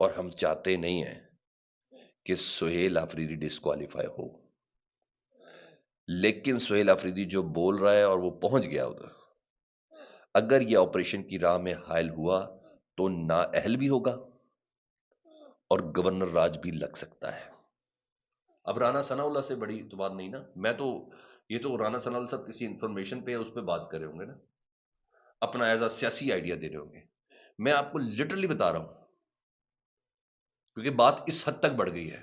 اور ہم چاہتے نہیں ہیں کہ سہیل آفریدی ڈسکوالیفائی ہو، لیکن سہیل آفریدی جو بول رہا ہے اور وہ پہنچ گیا ادھر، اگر یہ آپریشن کی راہ میں حائل ہوا تو نااہل بھی ہوگا اور گورنر راج بھی لگ سکتا ہے۔ اب رانا ثناء اللہ سے بڑی تو بات نہیں نا، میں تو یہ تو رانا ثناء اللہ صاحب کسی انفارمیشن پہ اس پہ بات کر رہے ہوں گے نا، اپنا ایز اے سیاسی آئیڈیا دے رہے ہوں گے۔ میں آپ کو لٹرلی بتا رہا ہوں کیونکہ بات اس حد تک بڑھ گئی ہے،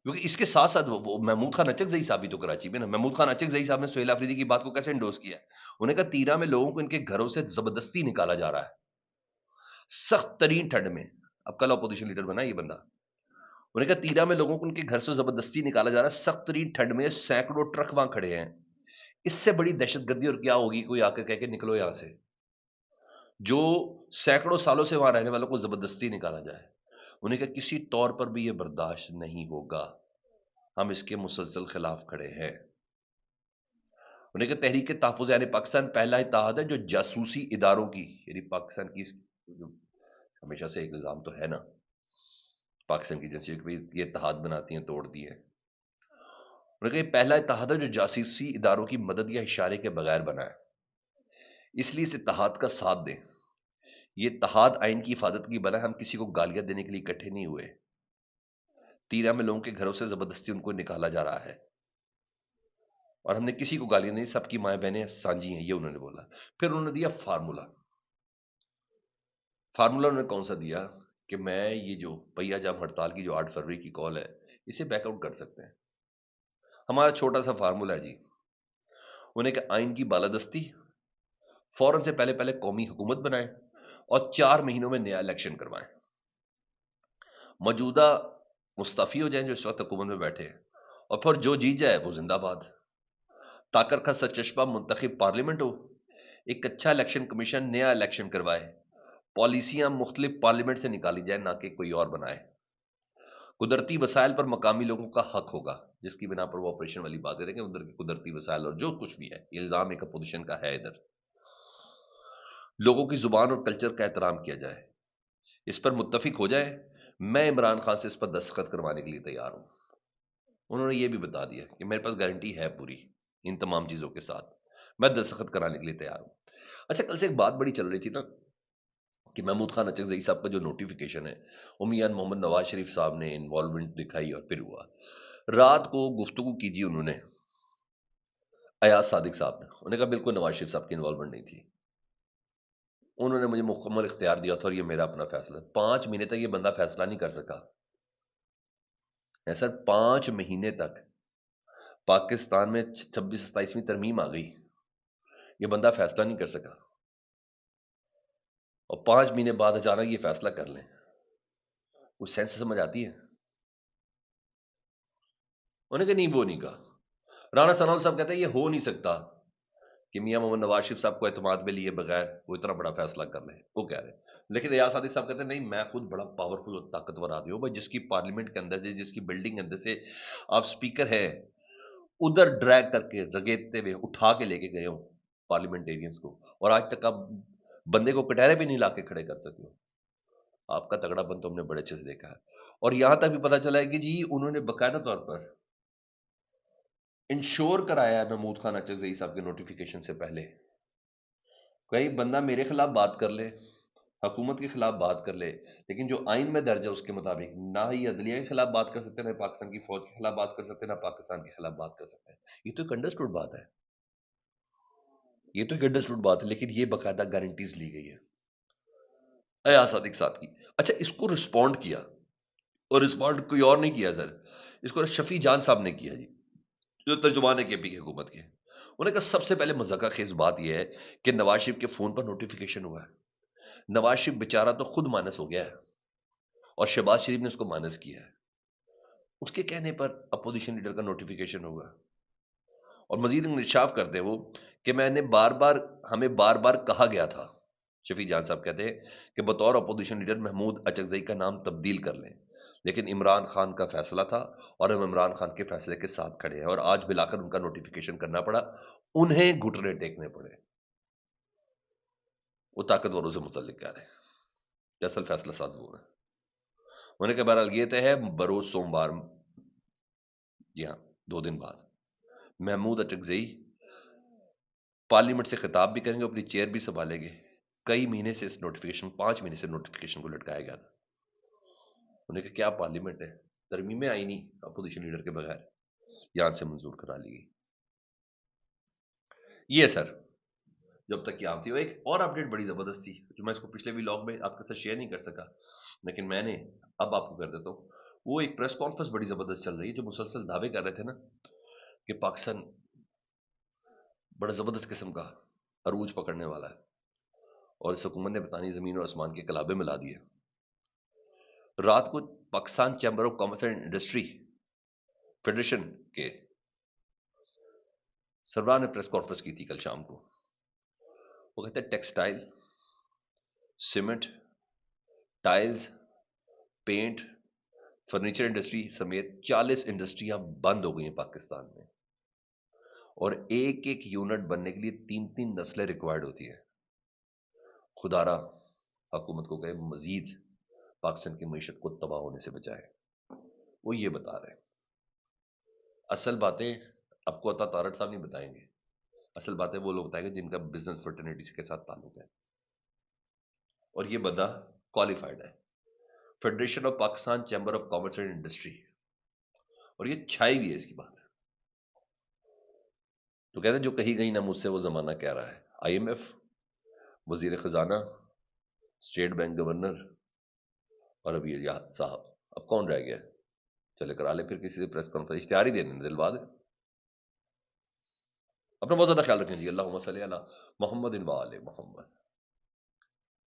کیونکہ اس کے ساتھ ساتھ وہ محمود خان اچکزئی صاحب بھی تو کراچی میں نا، محمود خان اچکزئی صاحب نے سہیل آفریدی کی بات کو کیسے انڈوز کیا ہے؟ انہیں کہا تیرا میں لوگوں کو ان کے گھروں سے زبردستی نکالا جا رہا ہے سخت ترین ٹھنڈ میں۔ اب کل اپوزیشن لیڈر بنا یہ بندہ، انہیں کہا تیرا میں لوگوں کو ان کے گھر سے زبردستی نکالا جا رہا ہے سخت ترین ٹھنڈ میں، سینکڑوں ٹرک وہاں کھڑے ہیں، اس سے بڑی دہشت گردی اور کیا ہوگی؟ کوئی آ کے کہہ کے نکلو یہاں سے، جو سینکڑوں سالوں سے وہاں رہنے والوں کو زبردستی نکالا جائے۔ انہیں کہا کسی طور پر بھی یہ برداشت نہیں ہوگا، ہم اس کے مسلسل خلاف کھڑے ہیں۔ انہیں کہا تحریک تحفظ یعنی پاکستان پہلا اتحاد ہے جو جاسوسی اداروں کی، یعنی پاکستان کی جو ہمیشہ سے ایک نظام تو ہے نا پاکستان کی ایجنسی کہ یہ اتحاد بناتی ہیں توڑ دی ہے، انہوں نے کہا یہ پہلا اتحاد ہے جو جاسوسی اداروں کی مدد یا اشارے کے بغیر بنا ہے، اس لیے اس اتحاد کا ساتھ دیں۔ یہ اتحاد آئین کی حفاظت کی بنا ہے، ہم کسی کو گالیاں دینے کے لیے اکٹھے نہیں ہوئے۔ تیرا میں لوگوں کے گھروں سے زبردستی ان کو نکالا جا رہا ہے اور ہم نے کسی کو گالیاں نہیں، سب کی مائیں بہنیں سانجی ہیں، یہ انہوں نے بولا۔ پھر انہوں نے دیا فارمولا انہوں نے کون سا دیا کہ میں یہ جو پہیا جام ہڑتال کی جو 8 فروری کی کال ہے اسے بیک آؤٹ کر سکتے ہیں۔ ہمارا چھوٹا سا فارمولا ہے جی، انہیں کہ آئین کی بالادستی، فوراً سے پہلے پہلے قومی حکومت بنائیں اور 4 مہینوں میں نیا الیکشن کروائیں، موجودہ مستعفی ہو جائیں جو اس وقت حکومت میں بیٹھے ہیں، اور پھر جو جیت جائے وہ زندہ باد، تاکر کا سرچشمہ منتخب پارلیمنٹ ہو، ایک اچھا الیکشن کمیشن نیا الیکشن کروائے، پالیسیاں مختلف پارلیمنٹ سے نکالی جائیں نہ کہ کوئی اور بنائے، قدرتی وسائل پر مقامی لوگوں کا حق ہوگا، جس کی بنا پر وہ آپریشن والی بات کریں گے، ادھر کے قدرتی وسائل اور جو کچھ بھی ہے الزام ایک اپوزیشن کا ہے، ادھر لوگوں کی زبان اور کلچر کا احترام کیا جائے، اس پر متفق ہو جائے، میں عمران خان سے اس پر دستخط کروانے کے لیے تیار ہوں۔ انہوں نے یہ بھی بتا دیا کہ میرے پاس گارنٹی ہے پوری ان تمام چیزوں کے ساتھ، میں دستخط کرانے کے لیے تیار ہوں۔ اچھا کل سے ایک بات بڑی چل رہی تھی نا کہ محمود خان اچکزئی صاحب کا جو نوٹیفیکیشن ہے وہ میاں محمد نواز شریف صاحب نے انوالومنٹ دکھائی اور پھر ہوا، رات کو گفتگو کی جی انہوں نے ایاز صادق صاحب نے، انہوں نے کہا بالکل نواز شریف صاحب کی انوالومنٹ نہیں تھی، انہوں نے مجھے مکمل اختیار دیا تھا اور یہ میرا اپنا فیصلہ ہے۔ 5 مہینے تک یہ بندہ فیصلہ نہیں کر سکا سر، 5 مہینے تک پاکستان میں 26-27ویں ترمیم آ گئی، یہ بندہ فیصلہ نہیں کر سکا، اور 5 مہینے بعد اچانک یہ فیصلہ کر لیں، کچھ سینس سمجھ آتی ہے؟ انہوں نے کہا نہیں وہ نہیں کہا۔ رانا ثناء اللہ صاحب کہتے ہیں یہ ہو نہیں سکتا کہ میاں محمد نواز شریف صاحب کو اعتماد میں لیے بغیر وہ اتنا بڑا فیصلہ کر لیں، وہ کہہ رہے ہیں، لیکن ایاز صادق صاحب کہتے ہیں نہیں میں خود بڑا پاورفل اور طاقتور آدمی ہوں، جس کی پارلیمنٹ کے اندر سے، جس کی بلڈنگ کے اندر سے آپ سپیکر ہیں ادھر ڈریگ کر کے رگیتے ہوئے اٹھا کے لے کے گئے ہوں پارلیمنٹیرینز کو، اور آج تک آپ بندے کو کٹہرے بھی نہیں لا کے کھڑے کر سکے ہو۔ آپ کا تگڑا پن تو ہم نے بڑے اچھے سے دیکھا ہے، اور یہاں تک بھی پتا چلا ہے کہ جی انہوں نے باقاعدہ طور پر انشور کرایا ہے محمود خان اچکزئی صاحب کے نوٹیفیکیشن سے پہلے، کوئی بندہ میرے خلاف بات کر لے، حکومت کے خلاف بات کر لے، لیکن جو آئین میں درج ہے اس کے مطابق نہ ہی عدلیہ کے خلاف بات کر سکتے، نہ پاکستان کی فوج کے خلاف بات کر سکتے، نہ پاکستان کے خلاف بات کر سکتے۔ یہ تو ایک انڈرسٹوڈ بات ہے، یہ تو ایک انڈرسٹوڈ بات ہے، لیکن یہ باقاعدہ گارنٹیز لی گئی ہے ایاز صادق صاحب کی۔ اچھا اس کو رسپونڈ کیا، اور رسپونڈ کوئی اور نہیں کیا سر، اس کو شفیع جان صاحب نے کیا جی، جو ترجمان ہے کے پی کی حکومت کے۔ انہوں نے کہا سب سے پہلے مذاقہ خیز بات یہ ہے کہ نواز شریف کے فون پر نوٹیفیکیشن ہوا ہے، نواز شریف بیچارہ تو خود مانس ہو گیا ہے اور شہباز شریف نے اس کو مانس کیا ہے، اس کے کہنے پر اپوزیشن لیڈر کا نوٹیفیکیشن ہوگا۔ اور مزید انکشاف کرتے ہیں وہ کہ میں نے ہمیں بار بار کہا گیا تھا، شفیع جان صاحب کہتے ہیں کہ بطور اپوزیشن لیڈر محمود اچکزئی کا نام تبدیل کر لیں، لیکن عمران خان کا فیصلہ تھا اور ہم عمران خان کے فیصلے کے ساتھ کھڑے ہیں، اور آج بلا کر ان کا نوٹیفیکیشن کرنا پڑا، انہیں گھٹنے ٹیکنے پڑے۔ وہ طاقتوروں سے متعلق کہہ رہے ہیں کہ اصل فیصلہ ساز وہ ہے۔ انہوں نے کہا بہرحال یہ طے ہے بروز سوموار، جی ہاں 2 دن بعد محمود اچکزئی پارلیمنٹ سے خطاب بھی کریں گے، اپنی چیئر بھی سنبھالیں گے۔ کئی مہینے سے اس نوٹیفیکیشن 5 مہینے سے نوٹیفیکیشن کو لٹکایا گیا تھا۔ انہوں نے کہا کیا پارلیمنٹ ہے، ترمیم آئینی اپوزیشن لیڈر کے بغیر یہاں سے منظور کرا لی گئی۔ یہ سر جب تک قیام تھی، وہ ایک اور اپڈیٹ بڑی زبردست تھی جو میں اس کو پچھلے ولاگ میں آپ کے ساتھ شیئر نہیں کر سکا، لیکن میں نے اب آپ کو کر دیتا ہوں۔ وہ ایک پریس کانفرنس بڑی زبردست چل رہی ہے جو مسلسل دعوے کر رہے تھے نا کہ پاکستان بڑا زبردست قسم کا عروج پکڑنے والا ہے، اور اس حکومت نے بتانی زمین اور آسمان کے کلابے ملا دیے۔ رات کو Pakistan chamber of commerce and industry federation کے سربراہ نے پریس کانفرنس کی تھی کل شام کو۔ وہ کہتے ہیں textile, cement, tiles, paint, furniture industry سمیت 40 انڈسٹریاں بند ہو گئی ہیں پاکستان میں، اور ایک ایک یونٹ بننے کے لیے 3 نسلیں ریکوائرڈ ہوتی ہیں۔ خدا را حکومت کو کہے مزید پاکستان کی معیشت کو تباہ ہونے سے بچائے۔ وہ یہ بتا رہے ہیں اصل باتیں آپ کو عطا تارڑ صاحب نہیں بتائیں گے، اصل باتیں وہ لوگ بتائیں گے جن کا بزنس فرٹرنیٹی کے ساتھ تعلق ہے، اور یہ بندہ کوالیفائڈ ہے، federation of Pakistan chamber of commerce and industry, اور یہ چھائی بھی ہے اس کی بات۔ تو کہتے ہیں جو کہی گئی نہ مجھ سے وہ زمانہ کہہ رہا ہے۔ آئی ایم ایف، وزیر خزانہ، اسٹیٹ بینک گورنر، اور ابھی یاد صاحب، اب کون رہ گیا؟ چلے کرا لے پھر کسی سے پریس کانفرنس، اشتہار ہی دینے دلوا دے۔ اپنا بہت زیادہ خیال رکھیں جی۔ اللہم صلی علی محمد و آل محمد۔